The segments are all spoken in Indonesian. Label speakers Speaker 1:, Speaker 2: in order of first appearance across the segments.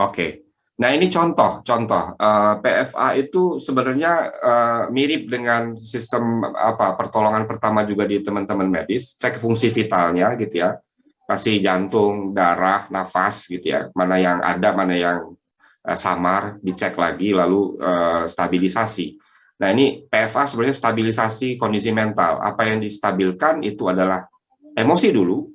Speaker 1: Oke. Nah, ini contoh. PFA itu sebenarnya mirip dengan sistem apa pertolongan pertama juga di teman-teman medis, cek fungsi vitalnya gitu ya. Kasih jantung, darah, nafas gitu ya. Mana yang ada, mana yang samar, dicek lagi lalu stabilisasi. Nah, ini PFA sebenarnya stabilisasi kondisi mental. Apa yang distabilkan itu adalah emosi dulu,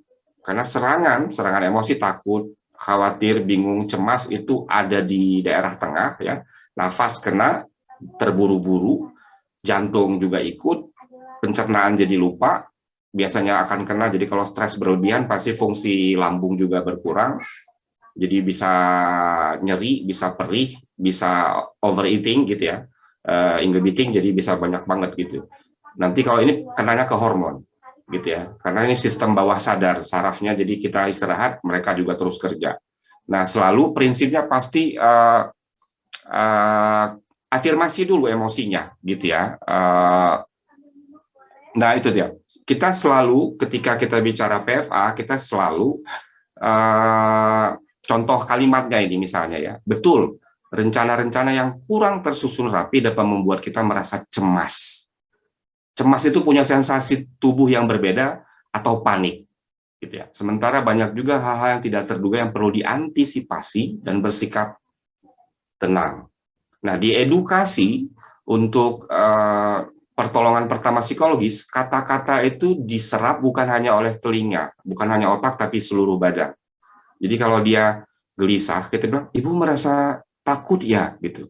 Speaker 1: karena serangan emosi, takut, khawatir, bingung, cemas itu ada di daerah tengah ya. Nafas kena, terburu-buru, jantung juga ikut, pencernaan jadi lupa, biasanya akan kena. Jadi kalau stres berlebihan pasti fungsi lambung juga berkurang. Jadi bisa nyeri, bisa perih, bisa overeating gitu ya. Inhibiting jadi bisa banyak banget gitu. Nanti kalau ini kenanya ke hormon gitu ya, karena ini sistem bawah sadar sarafnya, jadi kita istirahat mereka juga terus kerja. Nah, selalu prinsipnya pasti afirmasi dulu emosinya gitu ya. Nah, itu dia, kita selalu ketika kita bicara PFA kita selalu contoh kalimatnya ini misalnya ya, betul rencana-rencana yang kurang tersusun rapi dapat membuat kita merasa cemas. Cemas itu punya sensasi tubuh yang berbeda atau panik gitu ya. Sementara banyak juga hal-hal yang tidak terduga yang perlu diantisipasi dan bersikap tenang. Nah, di edukasi untuk pertolongan pertama psikologis, kata-kata itu diserap bukan hanya oleh telinga, bukan hanya otak, tapi seluruh badan. Jadi kalau dia gelisah, kita bilang, ibu merasa takut ya, gitu.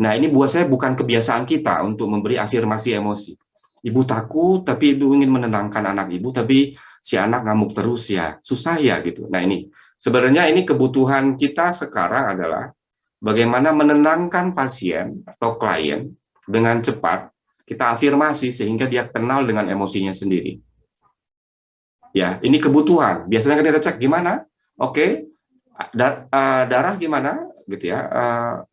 Speaker 1: Nah, ini buat saya bukan kebiasaan kita untuk memberi afirmasi emosi. Ibu takut, tapi ibu ingin menenangkan anak ibu, tapi si anak ngamuk terus ya, susah ya gitu. Nah, ini sebenarnya ini kebutuhan kita sekarang adalah bagaimana menenangkan pasien atau klien dengan cepat, kita afirmasi sehingga dia kenal dengan emosinya sendiri. Ya, ini kebutuhan. Biasanya kan kita cek gimana? Oke, darah gimana gitu ya,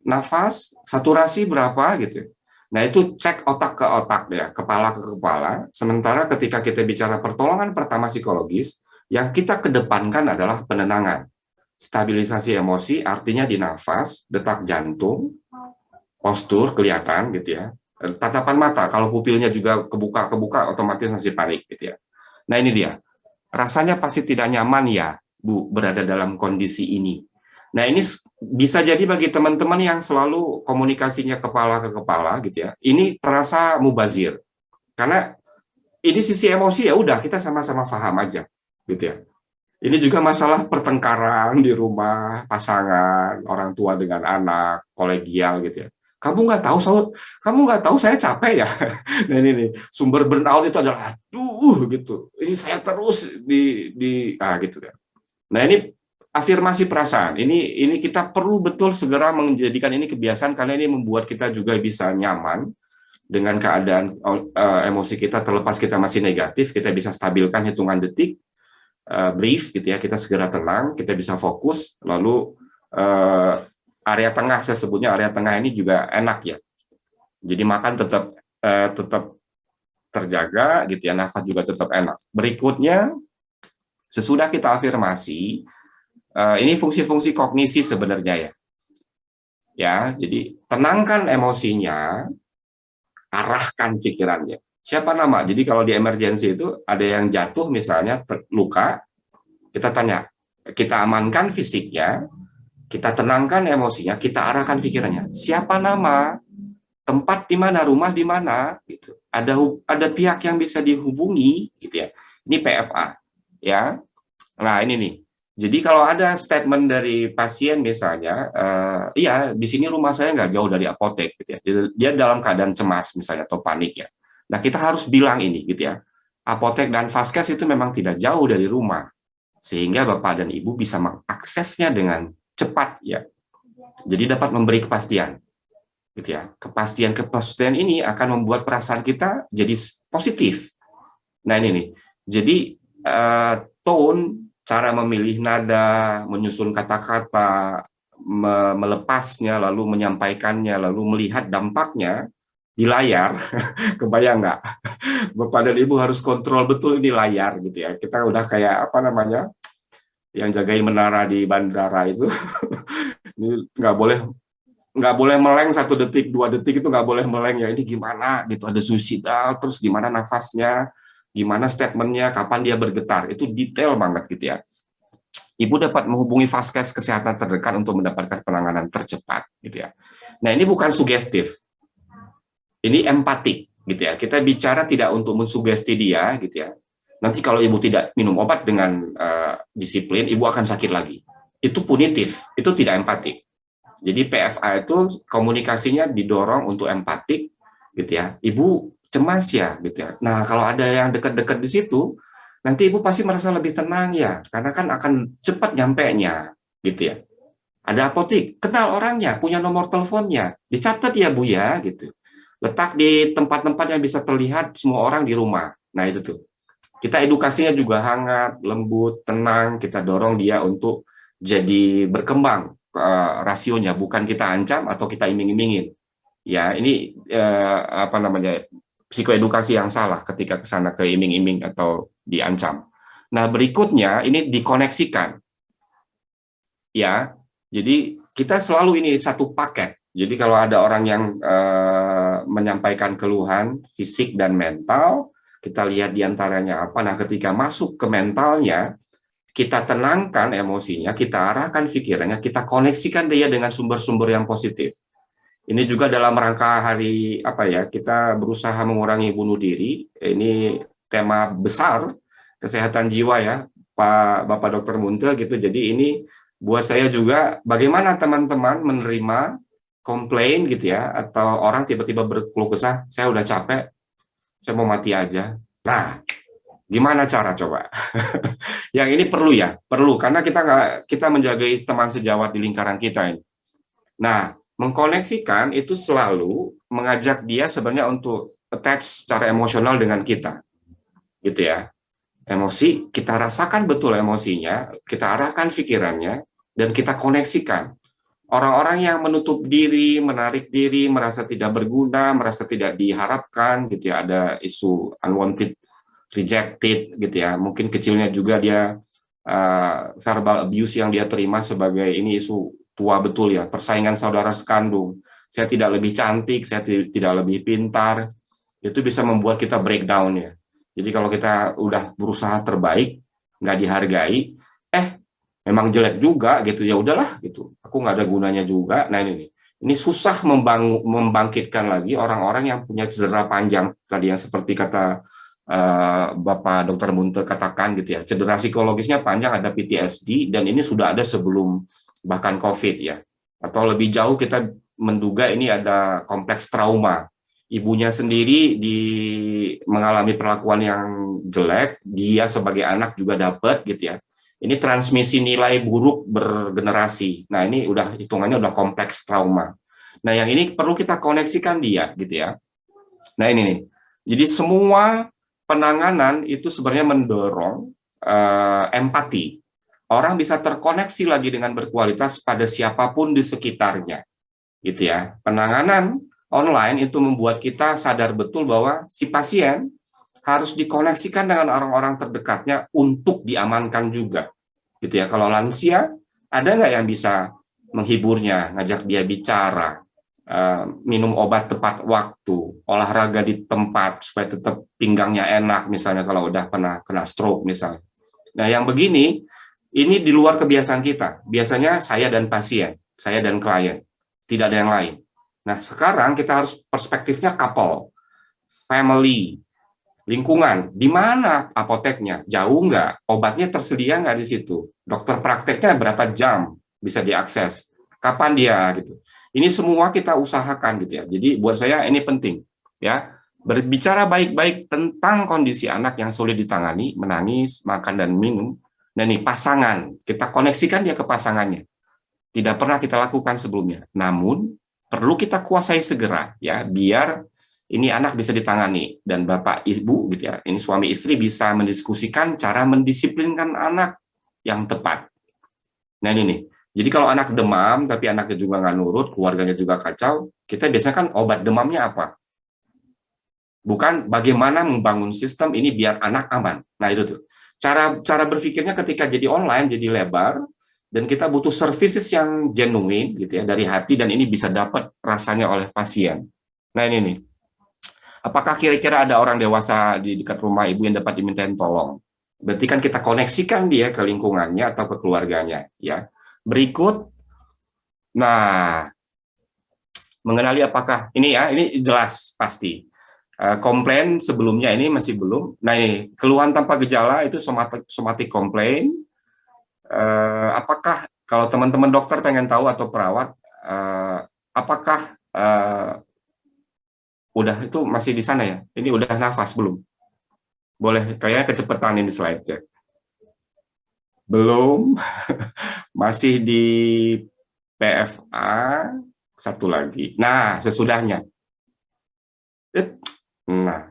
Speaker 1: nafas, saturasi berapa gitu. Nah, itu cek otak ke otak ya, kepala ke kepala. Sementara ketika kita bicara pertolongan pertama psikologis, yang kita kedepankan adalah penenangan. Stabilisasi emosi artinya di nafas, detak jantung, postur kelihatan gitu ya. Tatapan mata, kalau pupilnya juga kebuka otomatis masih panik gitu ya. Nah, ini dia. Rasanya pasti tidak nyaman ya, Bu, berada dalam kondisi ini. Nah, ini bisa jadi bagi teman-teman yang selalu komunikasinya kepala ke kepala gitu ya. Ini terasa mubazir. Karena ini sisi emosi ya udah kita sama-sama paham aja gitu ya. Ini juga masalah pertengkaran di rumah, pasangan, orang tua dengan anak, kolegial gitu ya. Kamu nggak tahu saya capek ya. Nah, ini nih sumber burnout itu adalah aduh gitu. Ini saya terus gitu ya. Nah, ini afirmasi perasaan. Ini kita perlu betul segera menjadikan ini kebiasaan karena ini membuat kita juga bisa nyaman dengan keadaan emosi kita, terlepas kita masih negatif, kita bisa stabilkan hitungan detik, brief gitu ya, kita segera tenang, kita bisa fokus, lalu area tengah, saya sebutnya area tengah ini juga enak ya. Jadi makan tetap terjaga gitu ya, nafas juga tetap enak. Berikutnya, sesudah kita afirmasi, ini fungsi-fungsi kognisi sebenarnya ya. Ya, jadi tenangkan emosinya, arahkan pikirannya. Siapa nama? Jadi kalau di emergency itu ada yang jatuh misalnya luka, kita tanya, kita amankan fisiknya, kita tenangkan emosinya, kita arahkan pikirannya. Siapa nama? Tempat di mana? Rumah di mana? Gitu. Ada pihak yang bisa dihubungi, gitu ya. Ini PFA, ya. Nah, ini nih. Jadi kalau ada statement dari pasien misalnya, iya di sini rumah saya nggak jauh dari apotek, gitu ya. Dia dalam keadaan cemas misalnya atau panik ya. Nah, kita harus bilang ini, gitu ya. Apotek dan vaskes itu memang tidak jauh dari rumah, sehingga bapak dan ibu bisa mengaksesnya dengan cepat ya. Jadi dapat memberi kepastian, gitu ya. Kepastian ini akan membuat perasaan kita jadi positif. Nah, ini nih. Jadi tone, cara memilih nada, menyusun kata-kata, melepasnya, lalu menyampaikannya, lalu melihat dampaknya di layar, kebayang nggak? Bapak dan Ibu harus kontrol betul ini layar gitu ya. Kita udah kayak apa namanya, yang jagain menara di bandara itu. Ini nggak boleh meleng 1 detik, 2 detik itu nggak boleh meleng ya. Ini gimana gitu, ada suicidal, terus gimana nafasnya, gimana statementnya, kapan dia bergetar, itu detail banget gitu ya. Ibu dapat menghubungi Vaskes kesehatan terdekat untuk mendapatkan penanganan tercepat gitu ya. Nah, ini bukan sugestif, ini empatik gitu ya. Kita bicara tidak untuk mensugesti dia gitu ya. Nanti kalau ibu tidak minum obat dengan disiplin, ibu akan sakit lagi. Itu punitif, itu tidak empatik. Jadi PFA itu komunikasinya didorong untuk empatik gitu ya. Ibu cemas ya gitu ya. Nah, kalau ada yang dekat-dekat di situ, nanti ibu pasti merasa lebih tenang ya, karena kan akan cepat nyampenya gitu ya. Ada apotik, kenal orangnya, punya nomor teleponnya, dicatat ya Bu ya gitu. Letak di tempat-tempat yang bisa terlihat semua orang di rumah. Nah, itu tuh. Kita edukasinya juga hangat, lembut, tenang, kita dorong dia untuk jadi berkembang rasionya, bukan kita ancam atau kita iming-imingin. Ya, ini apa namanya? Psikoedukasi yang salah ketika ke sana ke iming-iming atau diancam. Nah, berikutnya ini dikoneksikan. Ya, jadi kita selalu ini satu paket. Jadi kalau ada orang yang menyampaikan keluhan fisik dan mental, kita lihat diantaranya apa. Nah, ketika masuk ke mentalnya, kita tenangkan emosinya, kita arahkan pikirannya, kita koneksikan dia dengan sumber-sumber yang positif. Ini juga dalam rangka hari apa ya, kita berusaha mengurangi bunuh diri. Ini tema besar kesehatan jiwa ya, Pak Bapak Dokter Munte gitu. Jadi ini buat saya juga bagaimana teman-teman menerima komplain gitu ya, atau orang tiba-tiba berkeluh kesah, saya udah capek, saya mau mati aja. Nah, gimana cara coba? Yang ini perlu ya, perlu karena kita menjaga teman sejawat di lingkaran kita ini. Nah, mengkoneksikan itu selalu mengajak dia sebenarnya untuk attach secara emosional dengan kita, gitu ya. Emosi, kita rasakan betul emosinya, kita arahkan pikirannya, dan kita koneksikan. Orang-orang yang menutup diri, menarik diri, merasa tidak berguna, merasa tidak diharapkan, gitu ya, ada isu unwanted, rejected, gitu ya. Mungkin kecilnya juga dia verbal abuse yang dia terima sebagai ini isu tua betul ya, persaingan saudara sekandung. Saya tidak lebih cantik, saya tidak lebih pintar, itu bisa membuat kita breakdown ya. Jadi kalau kita udah berusaha terbaik, nggak dihargai, memang jelek juga gitu, ya udahlah gitu. Aku nggak ada gunanya juga. Nah ini susah membangkitkan lagi orang-orang yang punya cedera panjang tadi yang seperti kata Bapak Dokter Munte katakan gitu ya. Cedera psikologisnya panjang, ada PTSD dan ini sudah ada sebelum bahkan COVID ya. Atau lebih jauh kita menduga ini ada kompleks trauma. Ibunya sendiri mengalami perlakuan yang jelek, dia sebagai anak juga dapat gitu ya. Ini transmisi nilai buruk bergenerasi. Nah, ini udah hitungannya udah kompleks trauma. Nah, yang ini perlu kita koneksikan dia gitu ya. Nah, ini nih. Jadi semua penanganan itu sebenarnya mendorong empati. Orang bisa terkoneksi lagi dengan berkualitas pada siapapun di sekitarnya. Gitu ya. Penanganan online itu membuat kita sadar betul bahwa si pasien harus dikoneksikan dengan orang-orang terdekatnya untuk diamankan juga. Gitu ya. Kalau lansia, ada nggak yang bisa menghiburnya, ngajak dia bicara, minum obat tepat waktu, olahraga di tempat supaya tetap pinggangnya enak, misalnya kalau udah pernah kena stroke misalnya. Nah, yang begini, ini di luar kebiasaan kita. Biasanya saya dan pasien, saya dan klien, tidak ada yang lain. Nah, sekarang kita harus perspektifnya couple, family, lingkungan. Di mana apoteknya? Jauh nggak? Obatnya tersedia nggak di situ? Dokter prakteknya berapa jam bisa diakses? Kapan dia gitu? Ini semua kita usahakan gitu ya. Jadi buat saya ini penting ya. Berbicara baik-baik tentang kondisi anak yang sulit ditangani, menangis, makan dan minum. Dan nih pasangan, kita koneksikan dia ke pasangannya. Tidak pernah kita lakukan sebelumnya. Namun perlu kita kuasai segera ya, biar ini anak bisa ditangani dan bapak ibu gitu ya, ini suami istri bisa mendiskusikan cara mendisiplinkan anak yang tepat. Nah ini nih, jadi kalau anak demam tapi anaknya juga nggak nurut, keluarganya juga kacau, kita biasanya kan obat demamnya apa? Bukan bagaimana membangun sistem ini biar anak aman. Nah itu tuh cara berpikirnya ketika jadi online jadi lebar. dan kita butuh services yang genuine gitu ya dari hati, dan ini bisa dapat rasanya oleh pasien. Nah ini nih, apakah kira-kira ada orang dewasa di dekat rumah ibu yang dapat dimintain tolong? Berarti kan kita koneksikan dia ke lingkungannya atau ke keluarganya, ya. Berikut, nah, mengenali apakah ini ya, ini jelas pasti. Komplain sebelumnya ini masih belum. Nah ini keluhan tanpa gejala itu somatic complaint. Apakah kalau teman-teman dokter pengen tahu atau perawat, apakah udah itu masih di sana ya? Ini udah nafas belum? Boleh, kayaknya kecepatan ini slide-nya. Belum, masih di PFA, satu lagi. Nah, sesudahnya. Nah,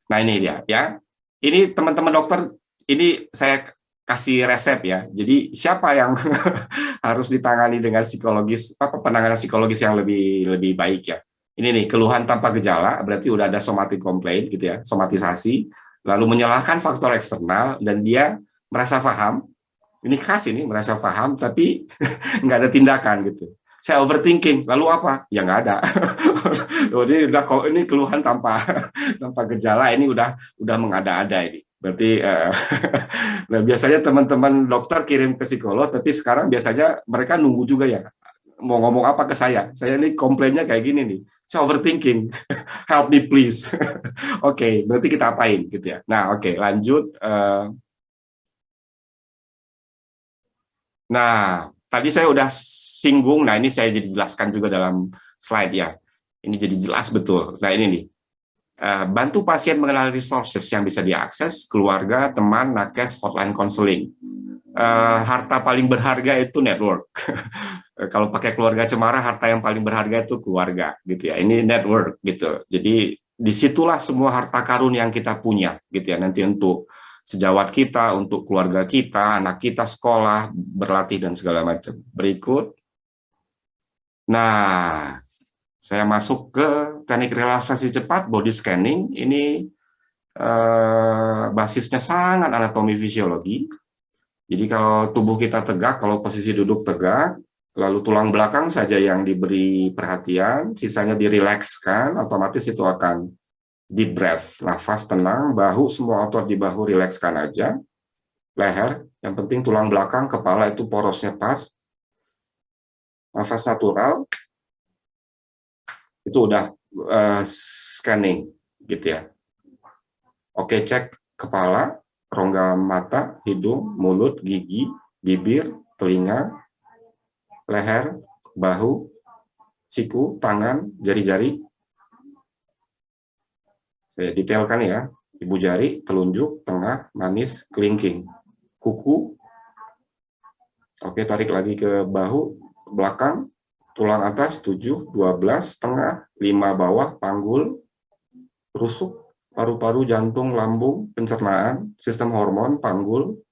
Speaker 1: nah ini dia ya. Ini teman-teman dokter, ini saya kasih resep ya. Jadi siapa yang harus ditangani dengan psikologis, apa penanganan psikologis yang lebih baik ya. Ini nih keluhan tanpa gejala, berarti udah ada somatic complaint gitu ya, somatisasi, lalu menyalahkan faktor eksternal dan dia merasa paham. Ini khas ini merasa paham tapi nggak ada tindakan gitu. Saya overthinking, lalu apa? Ya nggak ada. Jadi udah ini keluhan tanpa gejala, ini udah mengada-ada ini. Berarti nah biasanya teman-teman dokter kirim ke psikolog, tapi sekarang biasanya mereka nunggu juga ya. Mau ngomong apa ke saya? Saya ini komplainnya kayak gini nih. Saya overthinking. Help me please. Oke, berarti kita apain gitu ya. Nah, oke, lanjut. Nah, tadi saya udah singgung. Nah, ini saya jadi jelaskan juga dalam slide ya. Ini jadi jelas betul. Nah, ini nih. Bantu pasien mengenal resources yang bisa diakses, keluarga, teman, nakes, hotline counseling. Harta paling berharga itu network. Kalau pakai keluarga cemara, harta yang paling berharga itu keluarga, gitu ya. Ini network, gitu. Jadi disitulah semua harta karun yang kita punya, gitu ya. Nanti untuk sejawat kita, untuk keluarga kita, anak kita sekolah, berlatih dan segala macam. Berikut. Nah, saya masuk ke teknik relaksasi cepat, body scanning. Ini basisnya sangat anatomi fisiologi. Jadi kalau tubuh kita tegak, kalau posisi duduk tegak, lalu tulang belakang saja yang diberi perhatian, sisanya dirilekskan, otomatis itu akan deep breath, nafas tenang, bahu, semua otot di bahu rilekskan aja, leher, yang penting tulang belakang, kepala itu porosnya pas, nafas natural, itu udah scanning, gitu ya. Oke, cek kepala, rongga mata, hidung, mulut, gigi, bibir, telinga, leher, bahu, siku, tangan, jari-jari. Saya detailkan ya, ibu jari, telunjuk, tengah, manis, kelingking, kuku. Oke, tarik lagi ke bahu, ke belakang, tulang atas 7, 12, tengah, 5 bawah, panggul, rusuk, paru-paru, jantung, lambung, pencernaan, sistem hormon, panggul,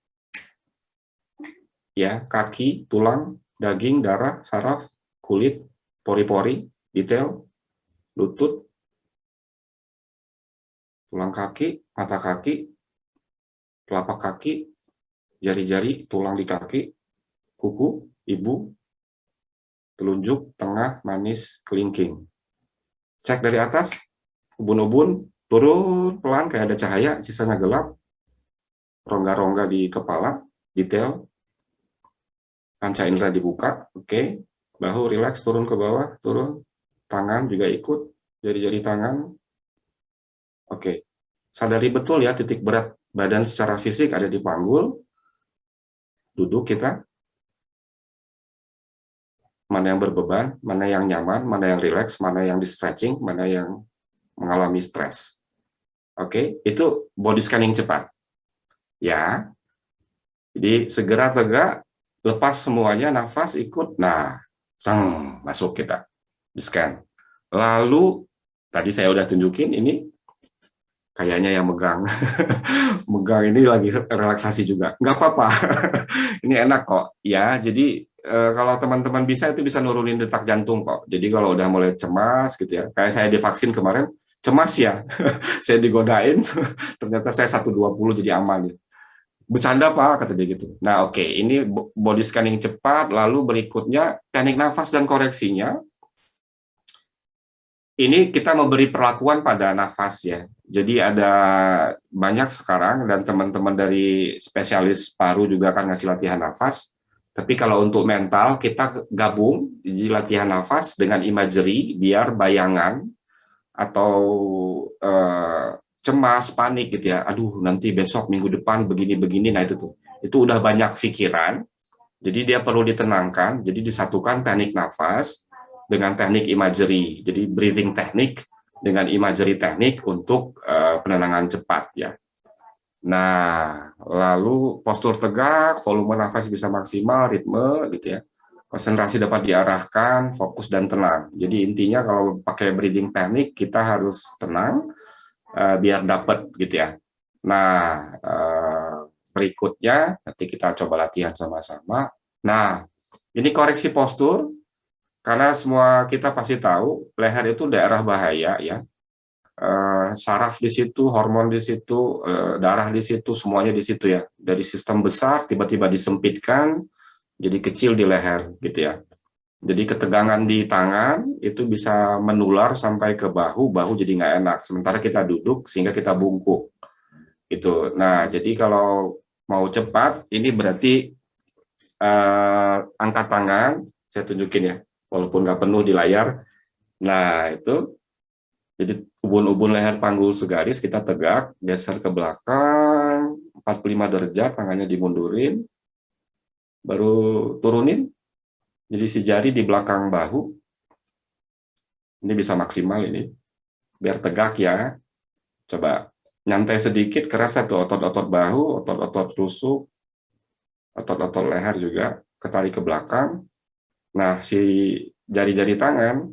Speaker 1: ya, kaki, tulang, daging, darah, saraf, kulit, pori-pori, detail, lutut, tulang kaki, mata kaki, telapak kaki, jari-jari, tulang di kaki, kuku, ibu, telunjuk, tengah, manis, kelingking. Cek dari atas, ubun-ubun, turun pelan kayak ada cahaya, sisanya gelap, rongga-rongga di kepala, detail, panca indera dibuka, oke, bahu rileks, turun ke bawah, turun, tangan juga ikut, jari-jari tangan, oke. Sadari betul ya titik berat badan secara fisik ada di panggul, duduk kita, mana yang berbeban, mana yang nyaman, mana yang rileks, mana yang di stretching, mana yang mengalami stres. Oke, itu body scanning cepat. Ya, jadi segera tegak, lepas semuanya, nafas ikut, nah, masuk kita, di scan. Lalu, tadi saya udah tunjukin, ini kayaknya yang megang, megang ini lagi relaksasi juga. Nggak apa-apa, ini enak kok. Ya, jadi kalau teman-teman bisa, itu bisa nurunin detak jantung kok. Jadi kalau udah mulai cemas gitu ya, kayak saya divaksin kemarin, cemas ya, saya digodain, ternyata saya 120 jadi aman. Bercanda Pak, kata dia gitu. Nah oke, ini body scanning cepat, lalu berikutnya teknik nafas dan koreksinya. Ini kita memberi perlakuan pada nafas ya. Jadi ada banyak sekarang dan teman-teman dari spesialis paru juga akan ngasih latihan nafas. Tapi kalau untuk mental kita gabung jadi latihan nafas dengan imagery biar bayangan atau cemas, panik gitu ya. Aduh, nanti besok minggu depan begini-begini. Nah itu tuh. Itu udah banyak pikiran. Jadi dia perlu ditenangkan. Jadi disatukan teknik nafas dengan teknik imagery. Jadi breathing teknik dengan imagery teknik untuk penenangan cepat ya. Nah, lalu postur tegak, volume nafas bisa maksimal, ritme gitu ya. Konsentrasi dapat diarahkan, fokus dan tenang. Jadi intinya kalau pakai breathing teknik kita harus tenang biar dapat gitu ya. Nah, berikutnya nanti kita coba latihan sama-sama. Nah, ini koreksi postur karena semua kita pasti tahu leher itu daerah bahaya ya. Saraf di situ, hormon di situ, darah di situ, semuanya di situ ya. Dari sistem besar tiba-tiba disempitkan jadi kecil di leher gitu ya. Jadi ketegangan di tangan itu bisa menular sampai ke bahu, bahu jadi nggak enak. Sementara kita duduk sehingga kita bungkuk. Itu. Nah, jadi kalau mau cepat, ini berarti angkat tangan, saya tunjukin ya, walaupun nggak penuh di layar. Nah, itu. Jadi ubun-ubun leher panggul segaris, kita tegak, geser ke belakang, 45 derajat, tangannya dimundurin, baru turunin. Jadi si jari di belakang bahu, ini bisa maksimal ini, biar tegak ya. Coba nyantai sedikit, kerasa tuh otot-otot bahu, otot-otot rusuk, otot-otot leher juga, ketarik ke belakang. Nah, si jari-jari tangan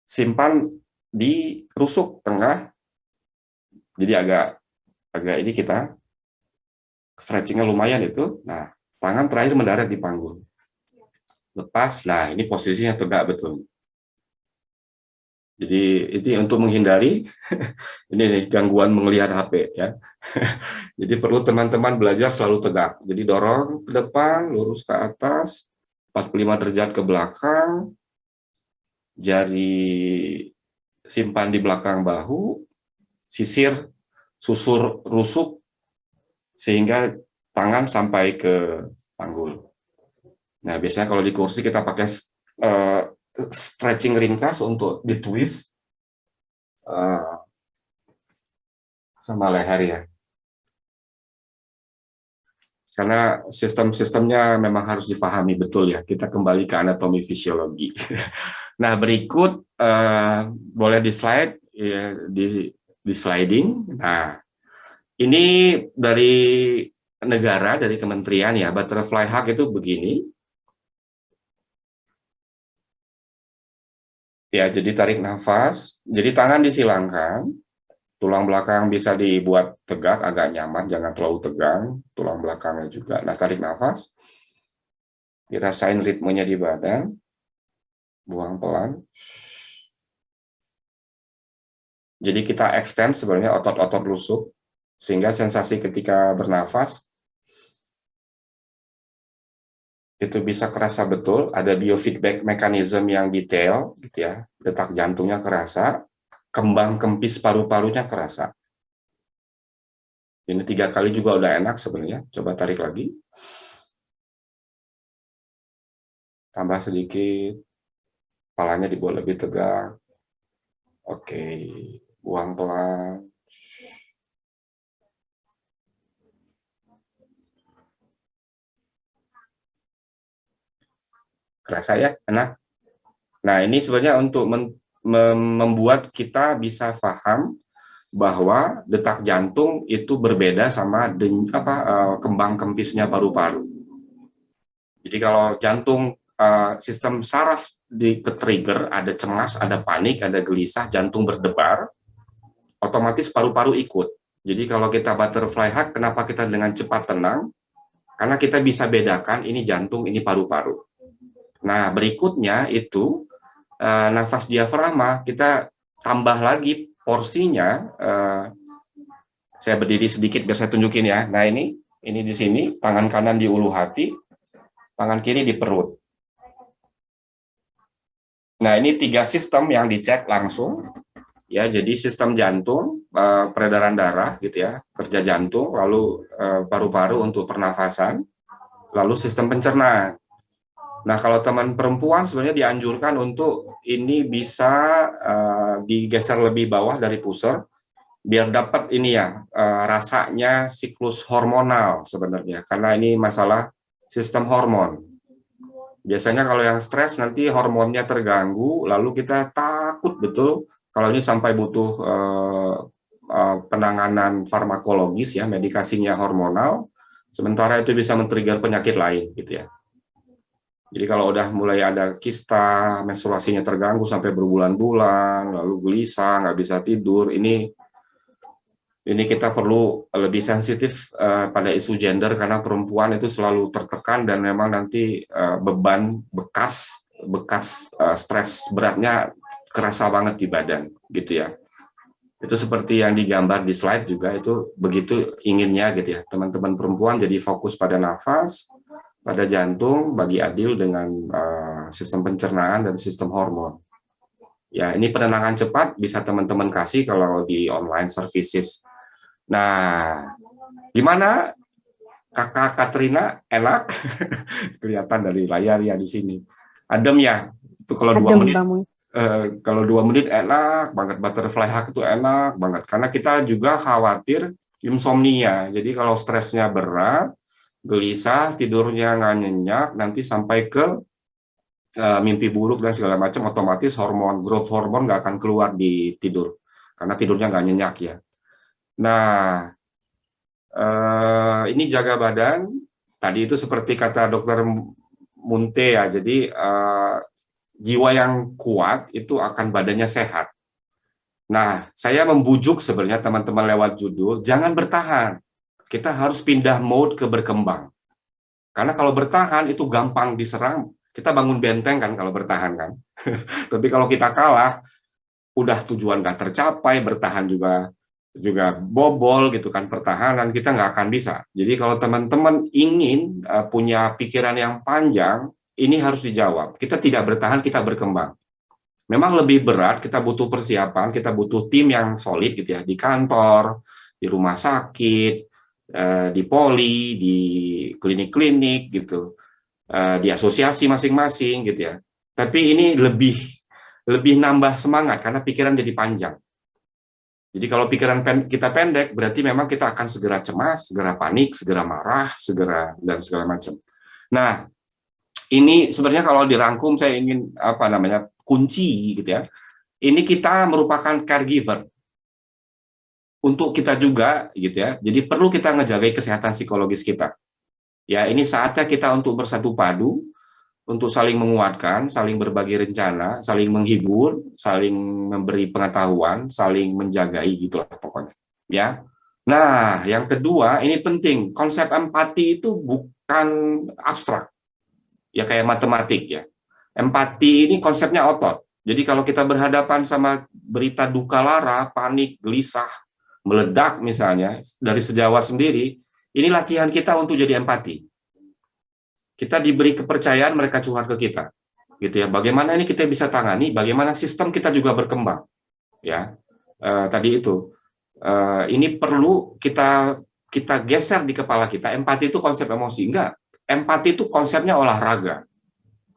Speaker 1: simpan di rusuk tengah, jadi agak ini kita stretchingnya lumayan itu. Nah, tangan terakhir mendarat di panggul. Lepas, nah ini posisinya tegak betul. Jadi itu untuk menghindari ini nih, gangguan melihat HP ya. Jadi perlu teman-teman belajar selalu tegak. Jadi dorong ke depan, lurus ke atas, 45 derajat ke belakang, jari simpan di belakang bahu, sisir, susur rusuk, sehingga tangan sampai ke panggul. Nah, biasanya kalau di kursi kita pakai stretching ringkas untuk ditwist sama leher ya. Karena sistem-sistemnya memang harus difahami betul ya. Kita kembali ke anatomi fisiologi. Nah, berikut boleh di slide ya, di sliding. Nah, ini dari negara, dari kementerian ya, butterfly hug itu begini. Ya, jadi tarik nafas, jadi tangan disilangkan, tulang belakang bisa dibuat tegak, agak nyaman, jangan terlalu tegang, tulang belakangnya juga. Nah, tarik nafas, dirasain ritmenya di badan, buang pelan. Jadi kita extend sebenarnya otot-otot rusuk, sehingga sensasi ketika bernafas, itu bisa kerasa betul, ada biofeedback mechanism yang detail, gitu ya, detak jantungnya kerasa, kembang kempis paru-parunya kerasa. Ini 3 kali juga udah enak sebenarnya. Coba tarik lagi. Tambah sedikit. Kepalanya dibuat lebih tegak. Oke. Buang pelan. Kerasa ya? Enak? Nah, ini sebenarnya untuk membuat kita bisa paham bahwa detak jantung itu berbeda sama kembang kempisnya paru-paru. Jadi kalau jantung sistem saraf di ke-trigger, ada cemas, ada panik, ada gelisah, jantung berdebar, otomatis paru-paru ikut. Jadi kalau kita butterfly hug, kenapa kita dengan cepat tenang? Karena kita bisa bedakan ini jantung, ini paru-paru. Nah, berikutnya itu nafas diafragma, kita tambah lagi porsinya. Saya berdiri sedikit biar saya tunjukin ya. Nah, ini Ini di sini, tangan kanan di ulu hati, tangan kiri di perut. Nah, ini 3 sistem yang dicek langsung. Ya, jadi sistem jantung, peredaran darah gitu ya, kerja jantung, lalu paru-paru untuk pernafasan, lalu sistem pencernaan. Nah, kalau teman perempuan sebenarnya dianjurkan untuk ini bisa digeser lebih bawah dari pusar, biar dapat ini ya, rasanya siklus hormonal sebenarnya, karena ini masalah sistem hormon. Biasanya kalau yang stres nanti hormonnya terganggu, lalu kita takut betul kalau ini sampai butuh penanganan farmakologis ya, medikasinya hormonal, sementara itu bisa men-trigger penyakit lain gitu ya. Jadi kalau udah mulai ada kista, menstruasinya terganggu sampai berbulan-bulan, lalu gelisah, nggak bisa tidur, ini kita perlu lebih sensitif pada isu gender, karena perempuan itu selalu tertekan dan memang nanti beban bekas stres beratnya kerasa banget di badan gitu ya. Itu seperti yang digambar di slide juga, itu begitu inginnya gitu ya, teman-teman perempuan jadi fokus pada nafas, pada jantung, bagi adil dengan sistem pencernaan dan sistem hormon. Ya, ini penenangan cepat bisa teman-teman kasih kalau di online services. Nah, gimana Kakak Katrina? Enak? Kelihatan dari layar ya di sini. Adem ya? Itu kalau 2 menit. Kalau 2 menit enak banget, butterfly hug itu enak banget. Karena kita juga khawatir insomnia. Jadi kalau stresnya berat, gelisah, tidurnya nggak nyenyak, nanti sampai ke mimpi buruk dan segala macam, otomatis growth hormon nggak akan keluar di tidur. Karena tidurnya nggak nyenyak ya. Nah, ini jaga badan, tadi itu seperti kata dokter Munte ya, jadi jiwa yang kuat itu akan badannya sehat. Nah, saya membujuk sebenarnya teman-teman lewat judul, jangan bertahan. Kita harus pindah mode ke berkembang. Karena kalau bertahan itu gampang diserang, kita bangun benteng kan kalau bertahan kan. Tapi kalau kita kalah, udah tujuan nggak tercapai, bertahan juga bobol gitu kan, pertahanan kita nggak akan bisa. Jadi kalau teman-teman ingin punya pikiran yang panjang, ini harus dijawab. Kita tidak bertahan, kita berkembang. Memang lebih berat, kita butuh persiapan, kita butuh tim yang solid gitu ya, di kantor, di rumah sakit, di poli, di klinik-klinik gitu, di asosiasi masing-masing gitu ya. Tapi ini lebih nambah semangat karena pikiran jadi panjang. Jadi kalau pikiran kita pendek, berarti memang kita akan segera cemas, segera panik, segera marah, dan segala macam. Nah, ini sebenarnya kalau dirangkum saya ingin kunci gitu ya. Ini kita merupakan caregiver untuk kita juga gitu ya. Jadi perlu kita ngejaga kesehatan psikologis kita. Ya, ini saatnya kita untuk bersatu padu, untuk saling menguatkan, saling berbagi rencana, saling menghibur, saling memberi pengetahuan, saling menjagai gitulah pokoknya. Ya. Nah, yang kedua ini penting, konsep empati itu bukan abstrak. Ya kayak matematik ya. Empati ini konsepnya otot. Jadi kalau kita berhadapan sama berita duka lara, panik, gelisah, meledak misalnya dari sejawat sendiri, ini latihan kita untuk jadi empati. Kita diberi kepercayaan, mereka curhat ke kita, gitu ya. Bagaimana ini kita bisa tangani? Bagaimana sistem kita juga berkembang, ya. Tadi itu, ini perlu kita geser di kepala kita. Empati itu konsep emosi, enggak. Empati itu konsepnya olahraga,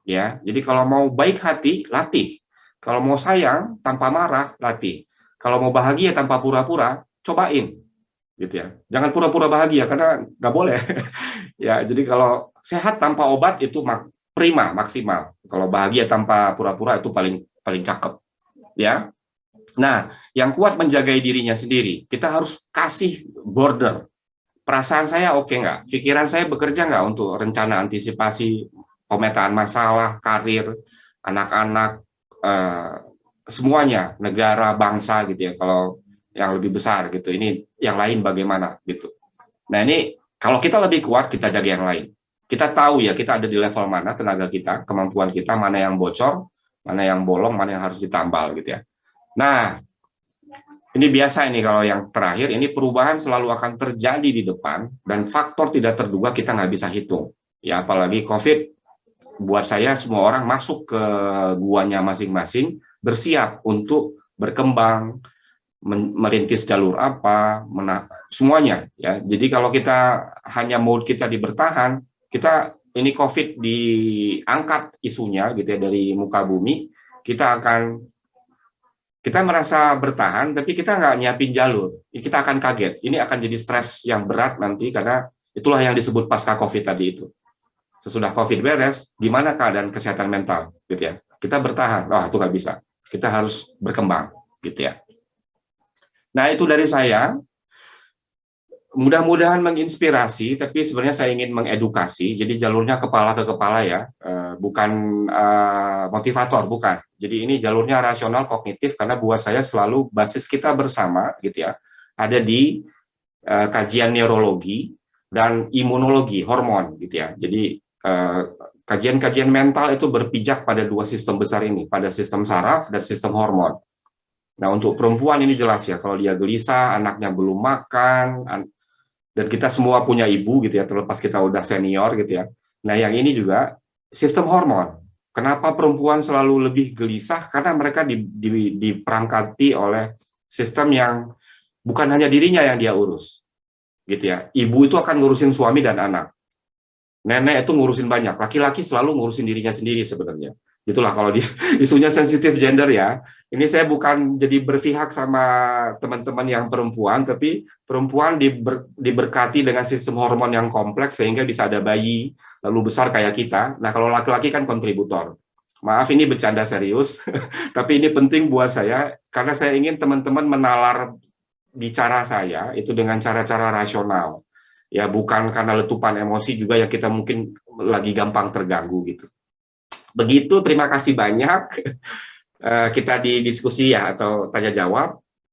Speaker 1: ya. Jadi kalau mau baik hati, latih. Kalau mau sayang tanpa marah, latih. Kalau mau bahagia tanpa pura-pura, cobain, gitu ya. Jangan pura-pura bahagia karena nggak boleh. Ya, jadi kalau sehat tanpa obat itu prima, maksimal. Kalau bahagia tanpa pura-pura itu paling cakep, ya. Nah, yang kuat menjaga dirinya sendiri, kita harus kasih border. Perasaan saya oke nggak? Pikiran saya bekerja nggak untuk rencana antisipasi, pemetaan masalah, karir, anak-anak, semuanya, negara, bangsa gitu ya. Kalau yang lebih besar gitu, ini yang lain bagaimana gitu. Nah ini kalau kita lebih kuat, kita jaga yang lain. Kita tahu ya, kita ada di level mana tenaga kita, kemampuan kita, mana yang bocor, mana yang bolong, mana yang harus ditambal gitu ya. Nah, Ini biasa ini kalau yang terakhir, ini perubahan selalu akan terjadi di depan, dan faktor tidak terduga kita nggak bisa hitung. Ya, apalagi COVID, buat saya semua orang masuk ke guanya masing-masing, bersiap untuk berkembang, merintis jalur apa, semuanya. Ya. Jadi kalau kita hanya mode kita di bertahan, kita ini COVID diangkat isunya gitu ya dari muka bumi, kita merasa bertahan, tapi kita nggak nyiapin jalur. Kita akan kaget. Ini akan jadi stres yang berat nanti, karena itulah yang disebut pasca COVID tadi itu. Sesudah COVID beres, gimana keadaan kesehatan mental, gitu ya? Kita bertahan, itu nggak bisa. Kita harus berkembang, gitu ya. Nah, itu dari saya. Mudah-mudahan menginspirasi, tapi sebenarnya saya ingin mengedukasi. Jadi jalurnya kepala ke kepala ya, bukan motivator, bukan. Jadi ini jalurnya rasional kognitif, karena buat saya selalu basis kita bersama, gitu ya, ada di kajian neurologi dan imunologi, hormon, gitu ya. Jadi kajian-kajian mental itu berpijak pada dua sistem besar ini, pada sistem saraf dan sistem hormon. Nah, untuk perempuan ini jelas ya, kalau dia gelisah, anaknya belum makan, dan kita semua punya ibu gitu ya, terlepas kita udah senior gitu ya. Nah, yang ini juga sistem hormon. Kenapa perempuan selalu lebih gelisah? Karena mereka diperangkati oleh sistem yang bukan hanya dirinya yang dia urus, gitu ya. Ibu itu akan ngurusin suami dan anak. Nenek itu ngurusin banyak. Laki-laki selalu ngurusin dirinya sendiri sebenarnya. Itulah kalau isunya sensitif gender ya. Ini saya bukan jadi berpihak sama teman-teman yang perempuan, tapi perempuan diberkati dengan sistem hormon yang kompleks sehingga bisa ada bayi lalu besar kayak kita. Nah, kalau laki-laki kan kontributor. Maaf, ini bercanda serius, tapi ini penting buat saya karena saya ingin teman-teman menalar bicara saya itu dengan cara-cara rasional. Ya, bukan karena letupan emosi juga yang kita mungkin lagi gampang terganggu gitu. Begitu, terima kasih banyak. Kita di diskusi ya atau tanya jawab.